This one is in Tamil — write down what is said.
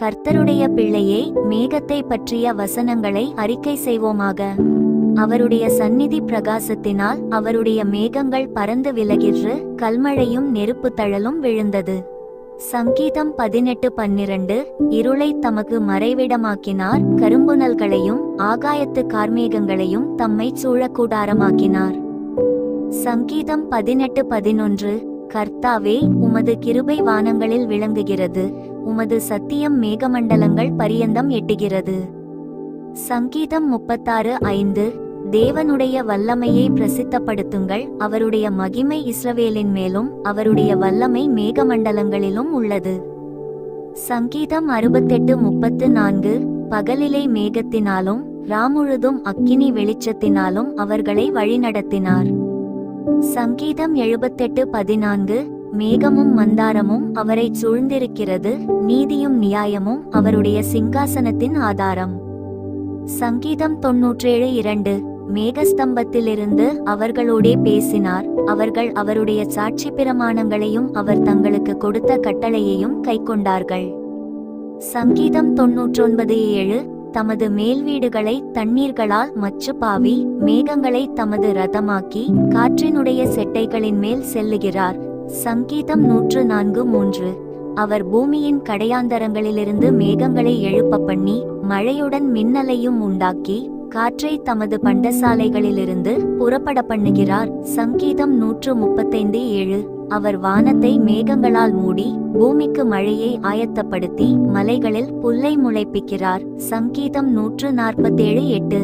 கர்த்தருடைய பிள்ளையே, மேகத்தை பற்றிய வசனங்களை அறிக்கை செய்வோமாக. அவருடைய சந்நிதி பிரகாசத்தினால் அவருடைய மேகங்கள் பறந்து விலகிற்று, கல்மழையும் நெருப்பு தழலும் விழுந்தது. சங்கீதம் 18:12. இருளை தமக்கு மறைவிடமாக்கினார், கரும்புனல்களையும் ஆகாயத்து கார்மேகங்களையும் தம்மை சூழக்கூடாரமாக்கினார். சங்கீதம் 18:11. கர்த்தாவே, உமது கிருபை வானங்களில் விளங்குகிறது, உமது சத்தியம் மேகமண்டலங்கள் பரியந்தம் எட்டுகிறது. சங்கீதம் 36:5. தேவனுடைய வல்லமையை பிரசித்தப்படுத்துங்கள், அவருடைய மகிமை இஸ்ரவேலின் மேலும் அவருடைய வல்லமை மேகமண்டலங்களிலும் உள்ளது. சங்கீதம் 68:34. பகலிலே மேகத்தினாலும் ராமுழுதும் அக்கினி வெளிச்சத்தினாலும் அவர்களை வழிநடத்தினார். சங்கீதம் 78:14. மேகமும் மந்தாரமும் அவரை சூழ்ந்திருக்கிறது, நீதியும் நியாயமும் அவருடைய சிங்காசனத்தின் ஆதாரம். சங்கீதம் 97:2. மேகஸ்தம்பத்திலிருந்து அவர்களோடே பேசினார், அவர்கள் அவருடைய சாட்சி பிரமாணங்களையும் அவர் தங்களுக்கு கொடுத்த கட்டளையையும் கைக்கொண்டார்கள். சங்கீதம் 99:7. தமது மேல்வீடுகளை தண்ணீர்களால் மச்சுப்பாவி, மேகங்களை தமது ரதமாக்கி காற்றினுடைய செட்டைகளின் மேல் செல்லுகிறார். சங்கீதம் 104:3. அவர் பூமியின் கடையாந்தரங்களிலிருந்து மேகங்களை எழுப்ப பண்ணி மழையுடன் மின்னலையும் உண்டாக்கி காற்றை தமது பண்டசாலைகளிலிருந்து புறப்பட பண்ணுகிறார். சங்கீதம் 135:7. அவர் வானத்தை மேகங்களால் மூடி பூமிக்கு மழையை ஆயத்தப்படுத்தி மலைகளில் புல்லை முளைப்பிக்கிறார். சங்கீதம் 147:8.